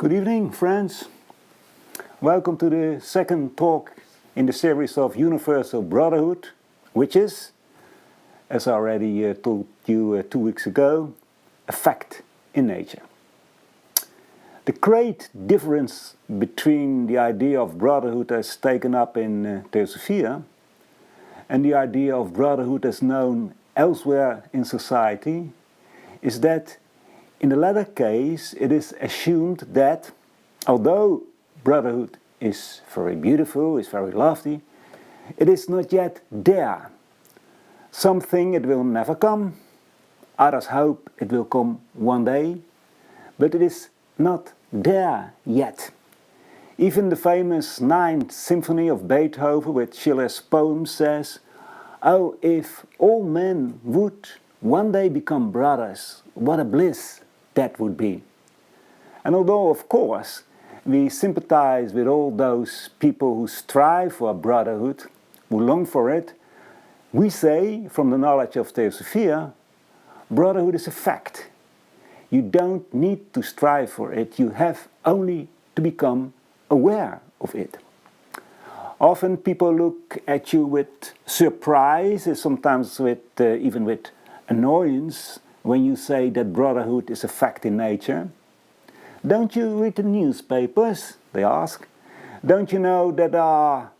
Good evening, friends. Welcome to the second talk in the series of Universal Brotherhood, which is, as I already told you 2 weeks ago, a fact in nature. The great difference between the idea of brotherhood as taken up in Theosophy and the idea of brotherhood as known elsewhere in society is that in the latter case it is assumed that although brotherhood is very beautiful, is very lofty, it is not yet there. Some think it will never come, others hope it will come one day, but it is not there yet. Even the famous Ninth Symphony of Beethoven with Schiller's poem says, "Oh, if all men would one day become brothers, what a bliss that would be." And although, of course, we sympathize with all those people who strive for brotherhood, who long for it, we say, from the knowledge of Theosophy, brotherhood is a fact. You don't need to strive for it, you have only to become aware of it. Often people look at you with surprise, and sometimes even with annoyance, when you say that brotherhood is a fact in nature. Don't you read the newspapers? They ask. Don't you know that there are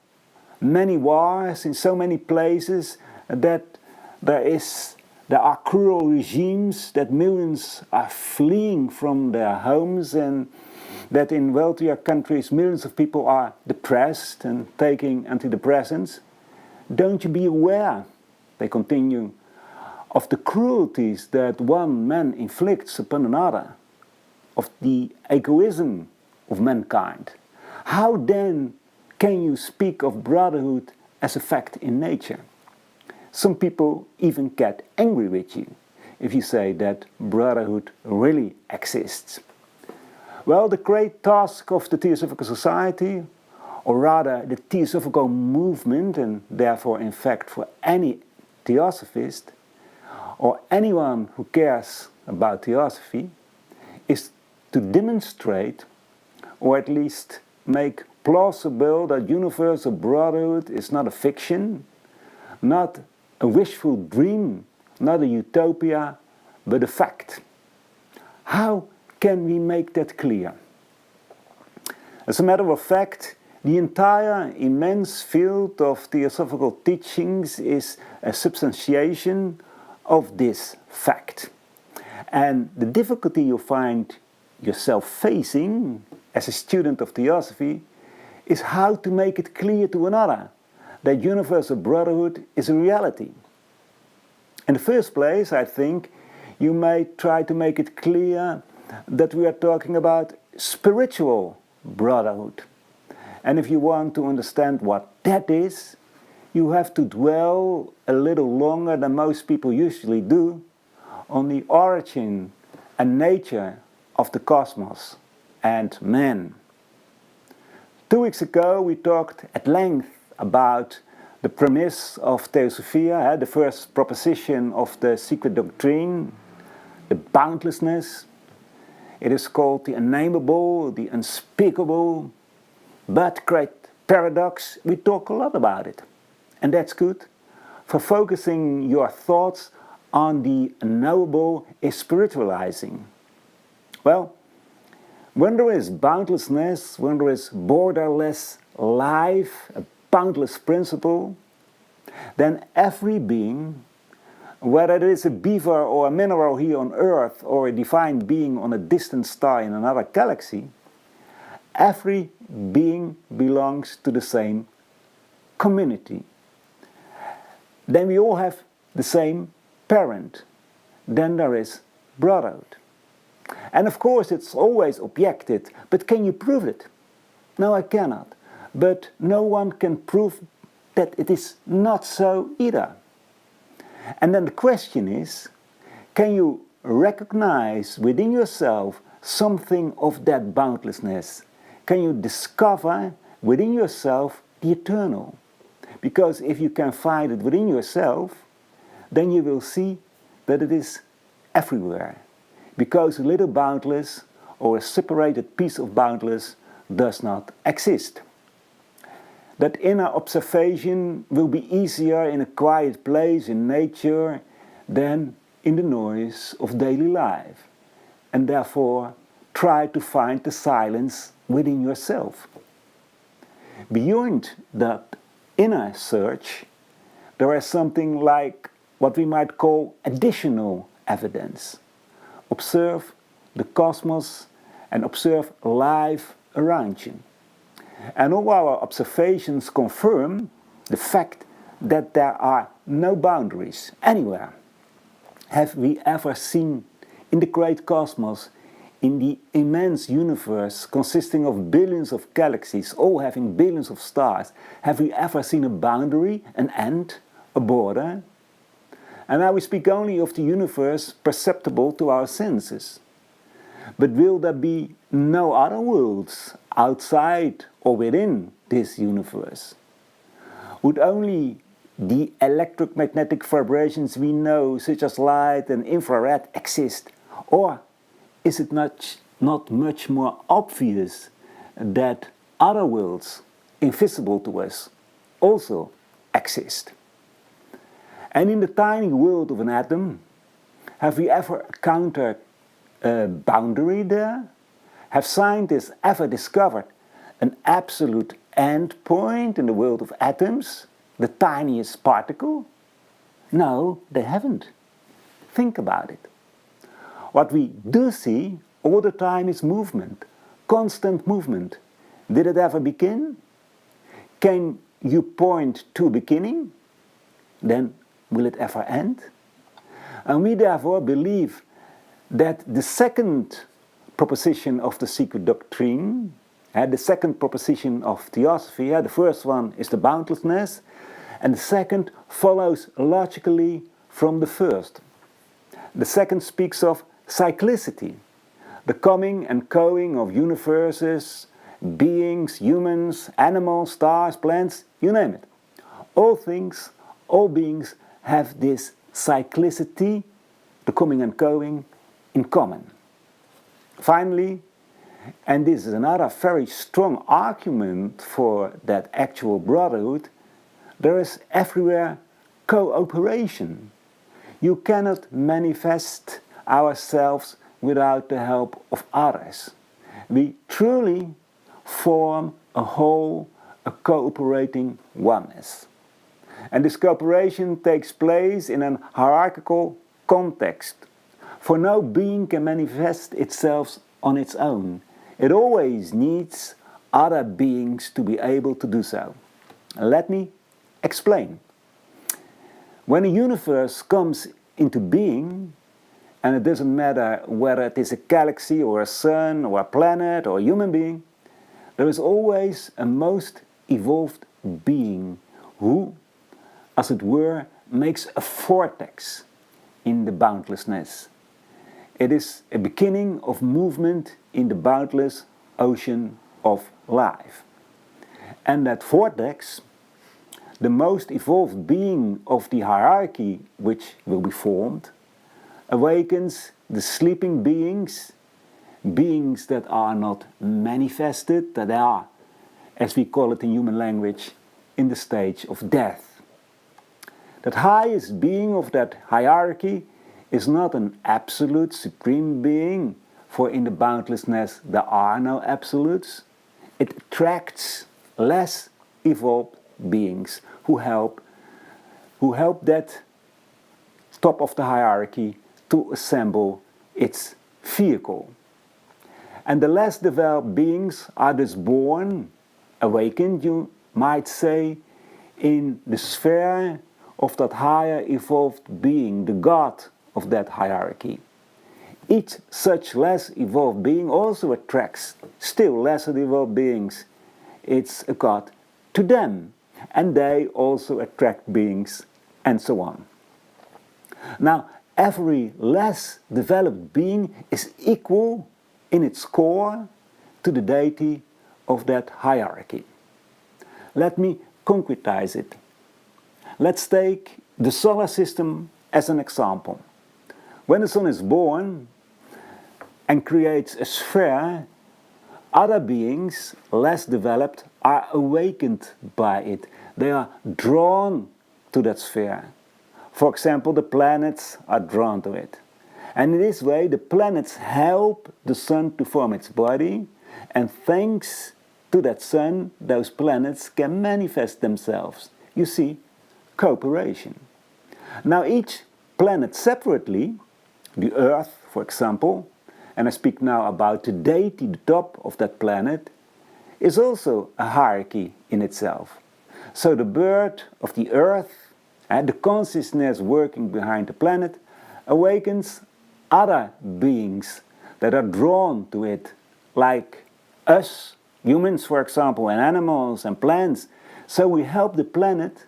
many wars in so many places, that there are cruel regimes, that millions are fleeing from their homes, and that in wealthier countries millions of people are depressed and taking antidepressants? Don't you be aware, they continue, of the cruelties that one man inflicts upon another, of the egoism of mankind? How then can you speak of brotherhood as a fact in nature? Some people even get angry with you if you say that brotherhood really exists. Well, the great task of the Theosophical Society, or rather the Theosophical movement, and therefore in fact for any Theosophist, or anyone who cares about Theosophy, is to demonstrate, or at least make plausible, that universal brotherhood is not a fiction, not a wishful dream, not a utopia, but a fact. How can we make that clear? As a matter of fact, the entire immense field of theosophical teachings is a substantiation of this fact. And the difficulty you find yourself facing as a student of Theosophy is how to make it clear to another that universal brotherhood is a reality. In the first place, I think you may try to make it clear that we are talking about spiritual brotherhood. And if you want to understand what that is, you have to dwell a little longer than most people usually do on the origin and nature of the cosmos and man. 2 weeks ago we talked at length about the premise of Theosophy, the first proposition of the secret doctrine, the boundlessness. It is called the unnameable, the unspeakable, but great paradox. We talk a lot about it. And that's good, for focusing your thoughts on the unknowable is spiritualizing. Well, when there is boundlessness, when there is borderless life, a boundless principle, then every being, whether it is a beaver or a mineral here on Earth or a divine being on a distant star in another galaxy, every being belongs to the same community. Then we all have the same parent. Then there is brotherhood. And of course it's always objected, but can you prove it? No, I cannot. But no one can prove that it is not so either. And then the question is, can you recognize within yourself something of that boundlessness? Can you discover within yourself the eternal? Because if you can find it within yourself, then you will see that it is everywhere. Because a little boundless or a separated piece of boundless does not exist. That inner observation will be easier in a quiet place in nature than in the noise of daily life, and therefore try to find the silence within yourself. Beyond that inner search, there is something like what we might call additional evidence. Observe the cosmos and observe life around you. And all our observations confirm the fact that there are no boundaries anywhere. Have we ever seen in the great cosmos, in the immense universe consisting of billions of galaxies, all having billions of stars, have we ever seen a boundary, an end, a border? And now we speak only of the universe perceptible to our senses. But will there be no other worlds outside or within this universe? Would only the electromagnetic vibrations we know, such as light and infrared, exist? Or is it not much more obvious that other worlds, invisible to us, also exist? And in the tiny world of an atom, have we ever encountered a boundary there? Have scientists ever discovered an absolute end point in the world of atoms, the tiniest particle? No, they haven't. Think about it. What we do see all the time is movement, constant movement. Did it ever begin? Can you point to beginning? Then will it ever end? And we therefore believe that the second proposition of the secret doctrine, the second proposition of Theosophy, the first one is the boundlessness, and the second follows logically from the first. The second speaks of cyclicity, the coming and going of universes, beings, humans, animals, stars, plants, you name it. All things, all beings have this cyclicity, the coming and going, in common. Finally, and this is another very strong argument for that actual brotherhood, there is everywhere cooperation. You cannot manifest ourselves without the help of others. We truly form a whole, a cooperating oneness. And this cooperation takes place in an hierarchical context. For no being can manifest itself on its own. It always needs other beings to be able to do so. Let me explain. When a universe comes into being, and it doesn't matter whether it is a galaxy or a sun or a planet or a human being, there is always a most evolved being who, as it were, makes a vortex in the boundlessness. It is a beginning of movement in the boundless ocean of life. And that vortex, the most evolved being of the hierarchy which will be formed, awakens the sleeping beings, beings that are not manifested, that are, as we call it in human language, in the stage of death. That highest being of that hierarchy is not an absolute supreme being, for in the boundlessness there are no absolutes. It attracts less evolved beings who help that top of the hierarchy to assemble its vehicle. And the less developed beings are thus born, awakened, you might say, in the sphere of that higher evolved being, the God of that hierarchy. Each such less evolved being also attracts still lesser evolved beings. It's a God to them, and they also attract beings, and so on. Now, every less developed being is equal in its core to the deity of that hierarchy. Let me concretize it. Let's take the solar system as an example. When the sun is born and creates a sphere, other beings, less developed, are awakened by it. They are drawn to that sphere. For example, the planets are drawn to it. And in this way, the planets help the sun to form its body, and thanks to that sun, those planets can manifest themselves. You see, cooperation. Now each planet separately, the Earth, for example, and I speak now about the deity, the top of that planet, is also a hierarchy in itself. So the bird of the Earth, and the consciousness working behind the planet, awakens other beings that are drawn to it, like us, humans for example, and animals and plants. So we help the planet,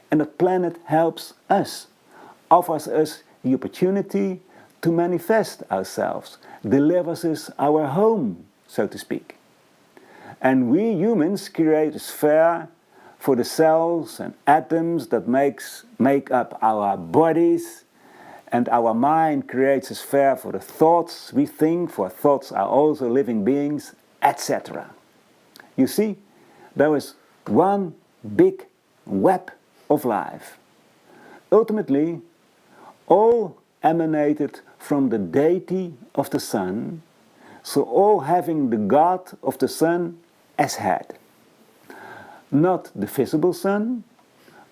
and the planet helps us, offers us the opportunity to manifest ourselves, delivers us our home, so to speak. And we humans create a sphere for the cells and atoms that make up our bodies, and our mind creates a sphere for the thoughts we think, for thoughts are also living beings, etc. You see, there is one big web of life. Ultimately, all emanated from the deity of the sun, so all having the God of the sun as head. Not the visible sun,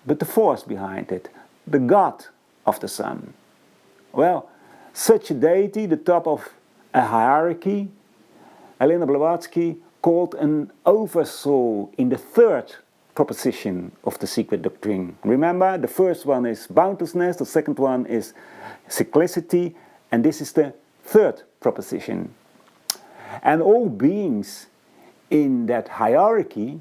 but the force behind it, the God of the sun. Well, such a deity, the top of a hierarchy, Helena Blavatsky called an oversoul in the third proposition of the secret doctrine. Remember, the first one is boundlessness, the second one is cyclicity, and this is the third proposition. And all beings in that hierarchy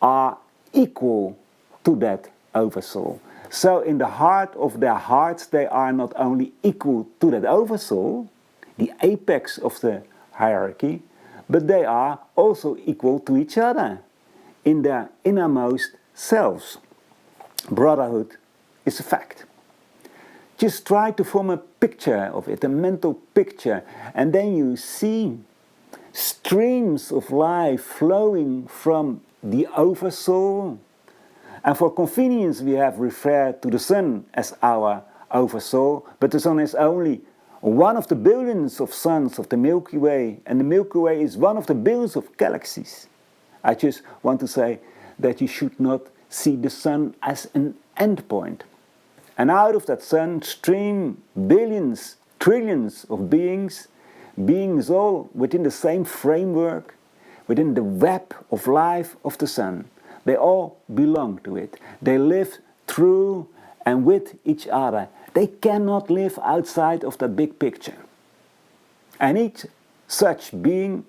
are equal to that oversoul. So in the heart of their hearts, they are not only equal to that oversoul, the apex of the hierarchy, but they are also equal to each other in their innermost selves. Brotherhood is a fact. Just try to form a picture of it, a mental picture, and then you see streams of life flowing from the oversoul. And for convenience we have referred to the sun as our oversoul, but the sun is only one of the billions of suns of the Milky Way, and the Milky Way is one of the billions of galaxies. I just want to say that you should not see the sun as an endpoint. And out of that sun stream billions, trillions of beings, beings all within the same framework, within the web of life of the sun. They all belong to it. They live through and with each other. They cannot live outside of that big picture. And each such being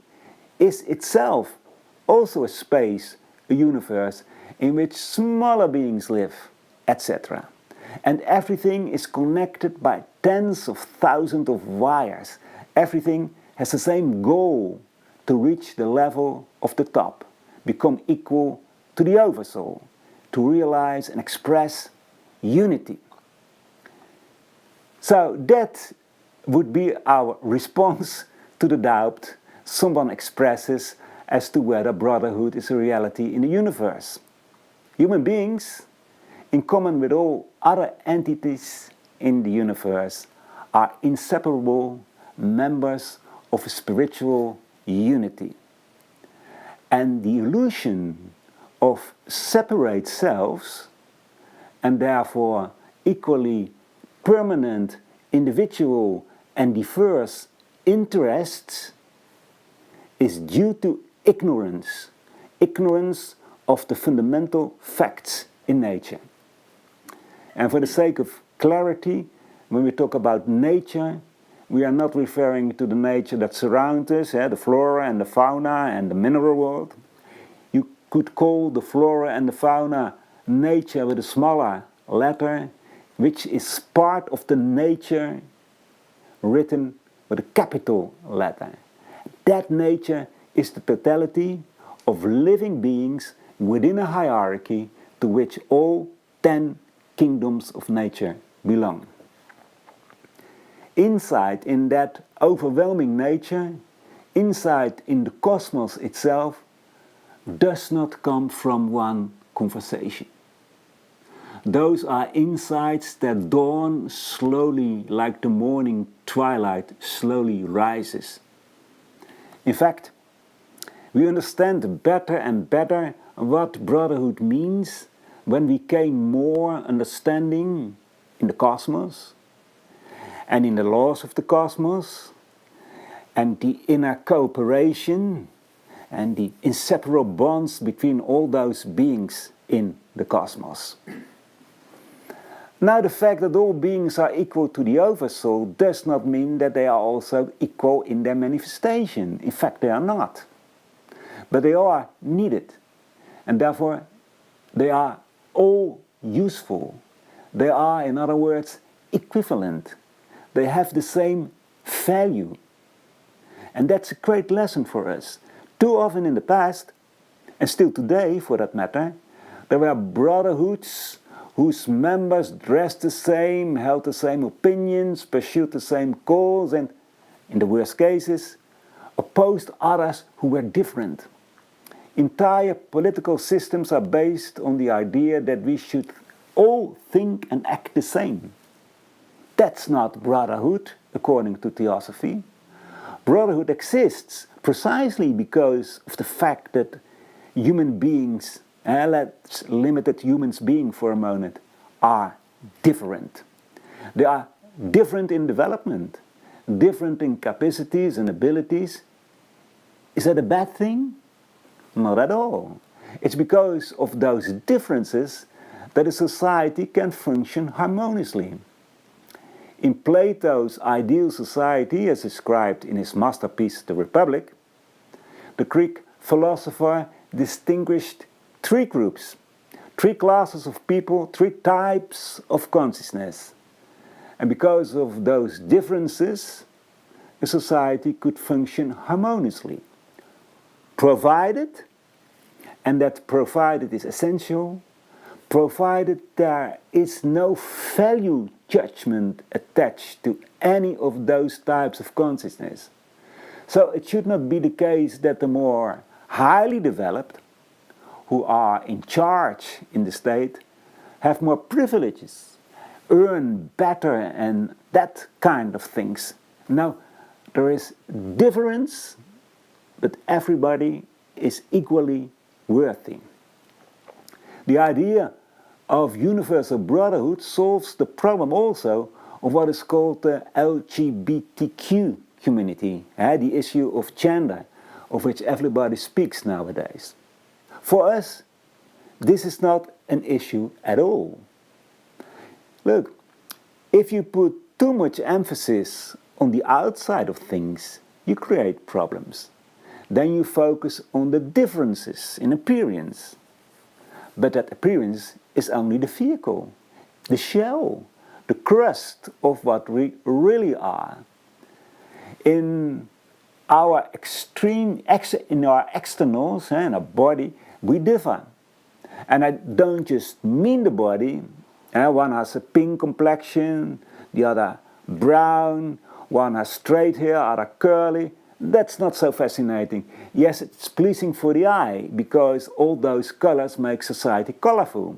is itself also a space, a universe, in which smaller beings live, etc. And everything is connected by tens of thousands of wires. Everything has the same goal, to reach the level of the top, become equal to the oversoul, to realize and express unity. So that would be our response to the doubt someone expresses as to whether brotherhood is a reality in the universe. Human beings, in common with all other entities in the universe, are inseparable members of a spiritual unity. And the illusion of separate selves, and therefore equally permanent individual and diverse interests, is due to ignorance of the fundamental facts in nature. And for the sake of clarity, when we talk about nature, we are not referring to the nature that surrounds us, the flora and the fauna and the mineral world. You could call the flora and the fauna nature with a smaller letter, which is part of the nature written with a capital letter. That nature is the totality of living beings within a hierarchy to which all 10 kingdoms of nature belong. insight in that overwhelming nature, insight in the cosmos itself, does not come from one conversation. Those are insights that dawn slowly like the morning twilight slowly rises. In fact, we understand better and better what brotherhood means when we gain more understanding in the cosmos and in the laws of the cosmos and the inner cooperation and the inseparable bonds between all those beings in the cosmos. Now, the fact that all beings are equal to the Oversoul does not mean that they are also equal in their manifestation. In fact, they are not. But they are needed, and therefore they are all useful. They are, in other words, equivalent. They have the same value. And that's a great lesson for us. Too often in the past, and still today for that matter, there were brotherhoods whose members dressed the same, held the same opinions, pursued the same goals, and, in the worst cases, opposed others who were different. Entire political systems are based on the idea that we should all think and act the same. That's not brotherhood, according to Theosophy. Brotherhood exists precisely because of the fact that human beings, let's limit humans being for a moment, are different. They are different in development, different in capacities and abilities. Is that a bad thing? Not at all. It's because of those differences that a society can function harmoniously. In Plato's ideal society, as described in his masterpiece The Republic, the Greek philosopher distinguished three groups, three classes of people, three types of consciousness. And because of those differences, a society could function harmoniously. Provided, and that provided is essential, provided there is no value judgment attached to any of those types of consciousness. So it should not be the case that the more highly developed, who are in charge in the state, have more privileges, earn better and that kind of things. Now, there is difference, but everybody is equally worthy. The idea of universal brotherhood solves the problem also of what is called the LGBTQ community, the issue of gender, of which everybody speaks nowadays. For us, this is not an issue at all. Look, if you put too much emphasis on the outside of things, you create problems. Then you focus on the differences in appearance. But that appearance is only the vehicle, the shell, the crust of what we really are. In our externals, in our body, we differ. And I don't just mean the body. One has a pink complexion, the other brown, one has straight hair, other curly. That's not so fascinating. Yes, it's pleasing for the eye, because all those colors make society colorful.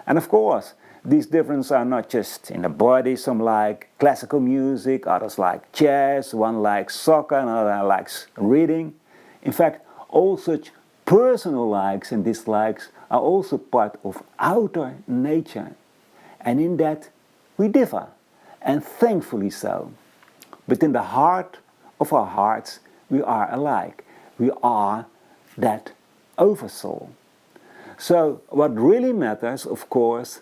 And of course, these differences are not just in the body. Some like classical music, others like jazz, one likes soccer, another likes reading. In fact, all such personal likes and dislikes are also part of outer nature. And in that, we differ, and thankfully so. But in the heart of our hearts, we are alike. We are that oversoul. So what really matters, of course,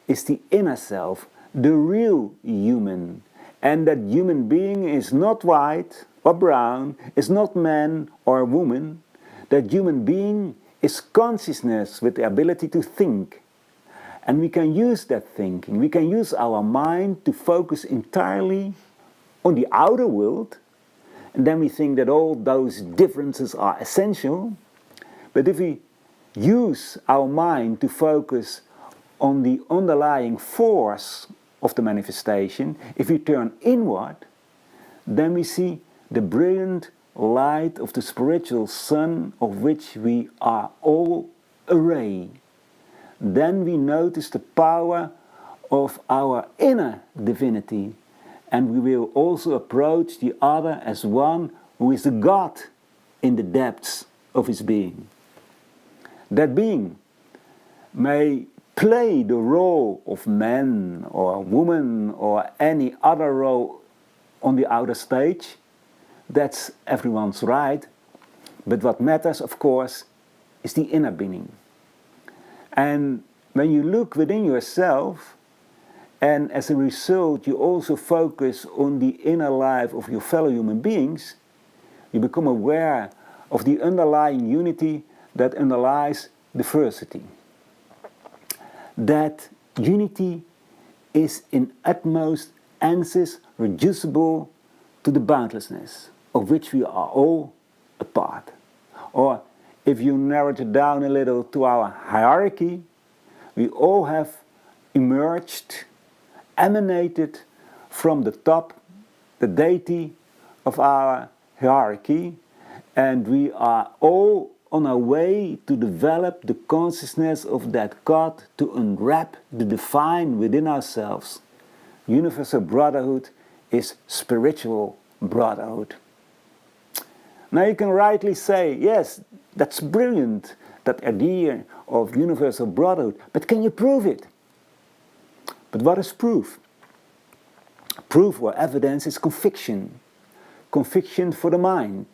is the inner self, the real human. And that human being is not white or brown, is not man or woman. That human being is consciousness with the ability to think. And we can use that thinking, we can use our mind to focus entirely on the outer world. And then we think that all those differences are essential. But if we use our mind to focus on the underlying force of the manifestation, if we turn inward, then we see the brilliant light of the spiritual sun of which we are all a ray. Then we notice the power of our inner divinity, and we will also approach the other as one who is a God in the depths of his being. That being may play the role of man or woman or any other role on the outer stage. That's everyone's right. But what matters, of course, is the inner being. And when you look within yourself, and as a result you also focus on the inner life of your fellow human beings, you become aware of the underlying unity that underlies diversity. That unity is in utmost sense reducible to the boundlessness of which we are all a part. Or if you narrow it down a little to our hierarchy, we all have emerged, emanated from the top, the deity of our hierarchy, and we are all on our way to develop the consciousness of that God, to unwrap the divine within ourselves. Universal brotherhood is spiritual brotherhood. Now you can rightly say, yes, that's brilliant, that idea of universal brotherhood, but can you prove it? But what is proof? Proof or evidence is conviction. Conviction for the mind,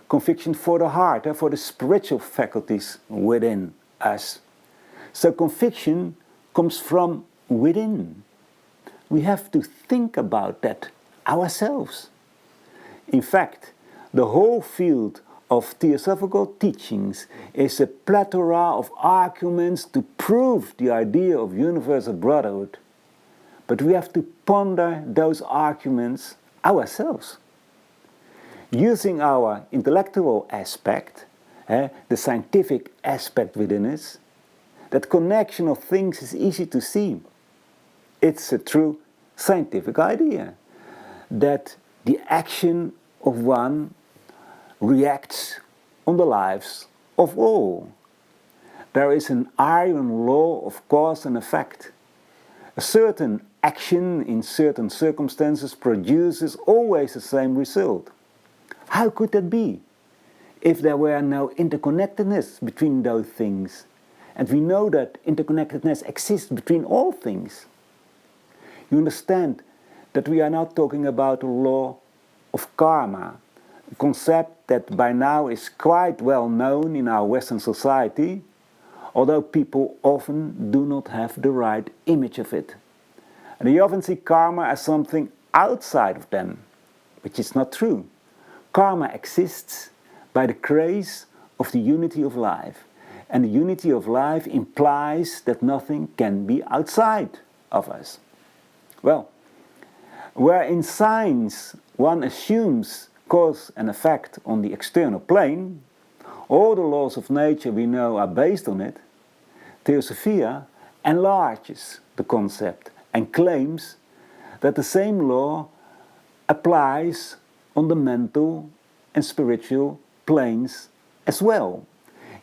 conviction for the heart, for the spiritual faculties within us. So conviction comes from within. We have to think about that ourselves. In fact, the whole field of Theosophical teachings is a plethora of arguments to prove the idea of universal brotherhood. But we have to ponder those arguments ourselves. Using our intellectual aspect, the scientific aspect within us, that connection of things is easy to see. It's a true scientific idea that the action of one reacts on the lives of all. There is an iron law of cause and effect. A certain action in certain circumstances produces always the same result. How could that be if there were no interconnectedness between those things? And we know that interconnectedness exists between all things. You understand that we are not talking about the law of karma, a concept that by now is quite well known in our Western society, although people often do not have the right image of it. And they often see karma as something outside of them, which is not true. Karma exists by the grace of the unity of life. And the unity of life implies that nothing can be outside of us. Well, where in science one assumes cause and effect on the external plane, all the laws of nature we know are based on it, Theosophia enlarges the concept and claims that the same law applies on the mental and spiritual planes as well.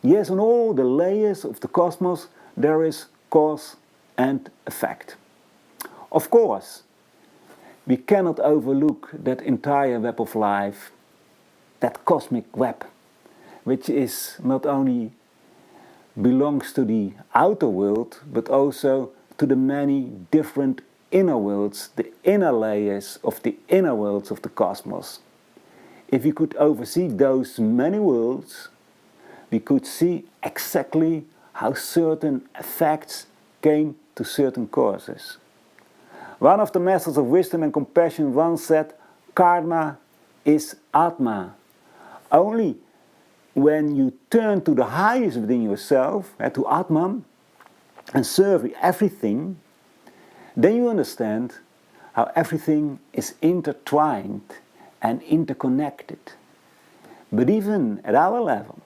Yes, on all the layers of the cosmos there is cause and effect. Of course, we cannot overlook that entire web of life, that cosmic web, which is not only belongs to the outer world, but also to the many different inner worlds, the inner layers of the inner worlds of the cosmos. If we could oversee those many worlds, we could see exactly how certain effects came to certain causes. One of the masters of wisdom and compassion once said, karma is Atma. Only when you turn to the highest within yourself, to Atman, and serve everything, then you understand how everything is intertwined and interconnected. But even at our level,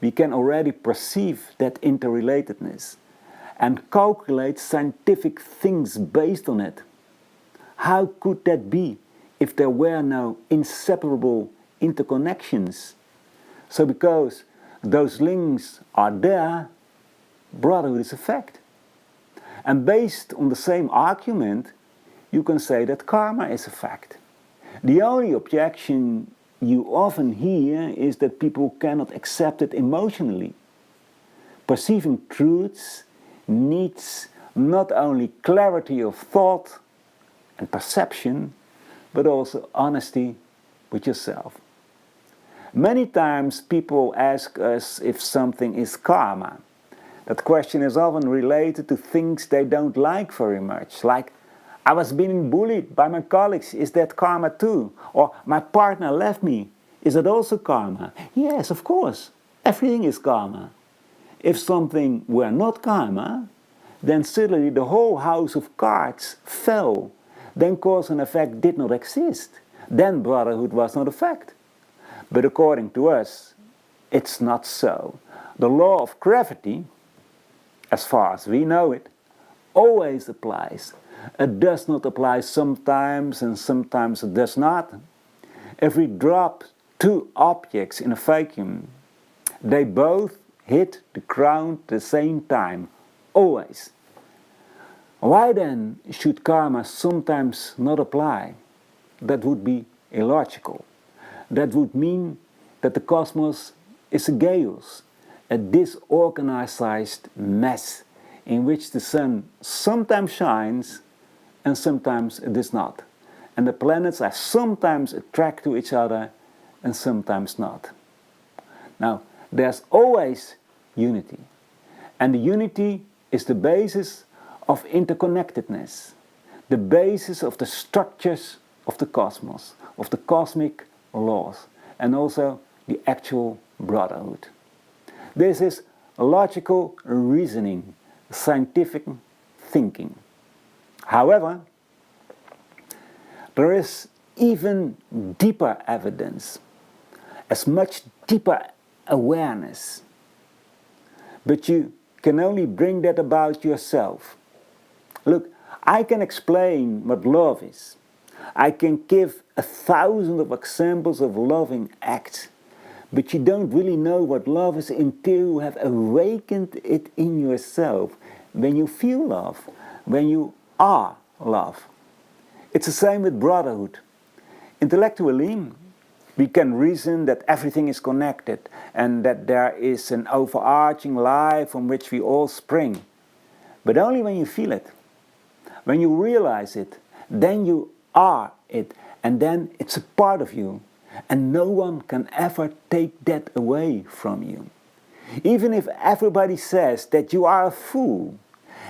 we can already perceive that interrelatedness. and calculate scientific things based on it. How could that be if there were no inseparable interconnections? So because those links are there, brotherhood is a fact. And based on the same argument, you can say that karma is a fact. The only objection you often hear is that people cannot accept it emotionally. Perceiving truths needs not only clarity of thought and perception, but also honesty with yourself. Many times people ask us if something is karma. That question is often related to things they don't like very much, like, I was being bullied by my colleagues, is that karma too? Or my partner left me, is that also karma? Yes, of course, everything is karma. If something were not karma, then suddenly the whole house of cards fell. Then cause and effect did not exist. Then brotherhood was not a fact. But according to us, it's not so. The law of gravity, as far as we know it, always applies. It does not apply sometimes and sometimes it does not. If we drop two objects in a vacuum, they both hit the ground at the same time, always. Why then should karma sometimes not apply? That would be illogical. That would mean that the cosmos is a chaos, a disorganized mess in which the sun sometimes shines and sometimes it does not. And the planets are sometimes attracted to each other and sometimes not. Now, there's always unity. And the unity is the basis of interconnectedness, the basis of the structures of the cosmos, of the cosmic laws, and also the actual brotherhood. This is logical reasoning, scientific thinking. However, there is even deeper evidence, as much deeper awareness. But you can only bring that about yourself. Look, I can explain what love is. I can give 1,000 of examples of loving acts. But you don't really know what love is until you have awakened it in yourself. When you feel love, when you are love. It's the same with brotherhood. Intellectually, we can reason that everything is connected and that there is an overarching life from which we all spring. But only when you feel it, when you realize it, then you are it, and then it's a part of you, and no one can ever take that away from you. Even if everybody says that you are a fool,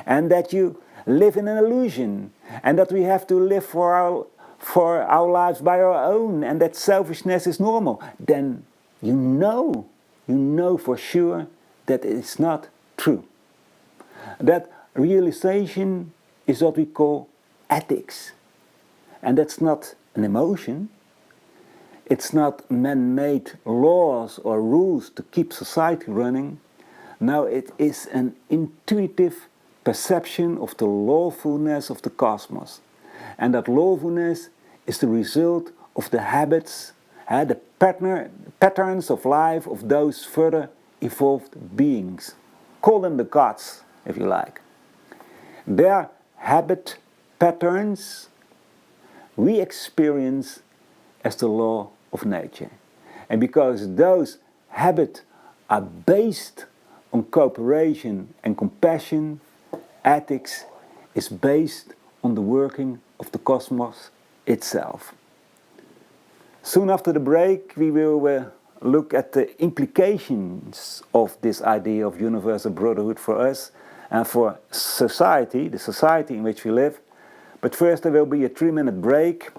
and that you live in an illusion, and that we have to live for our lives by our own, and that selfishness is normal, then you know for sure that it is not true. That realization is what we call ethics. And that's not an emotion. It's not man-made laws or rules to keep society running. No, it is an intuitive perception of the lawfulness of the cosmos. And that lawfulness is the result of the habits, the patterns of life of those further evolved beings. Call them the gods, if you like. Their habit patterns we experience as the law of nature. And because those habits are based on cooperation and compassion, ethics is based on the working of the cosmos itself. Soon after the break, we will look at the implications of this idea of universal brotherhood for us and for society, the society in which we live. But first there will be a 3-minute break.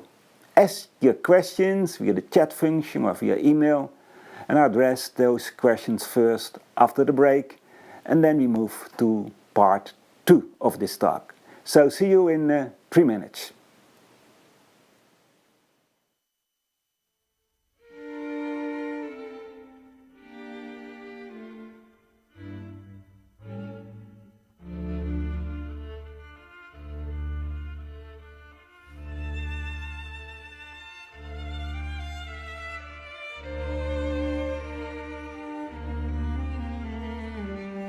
Ask your questions via the chat function or via email, and I'll address those questions first after the break, and then we move to part 2 of this talk. So see you in 3 minutes.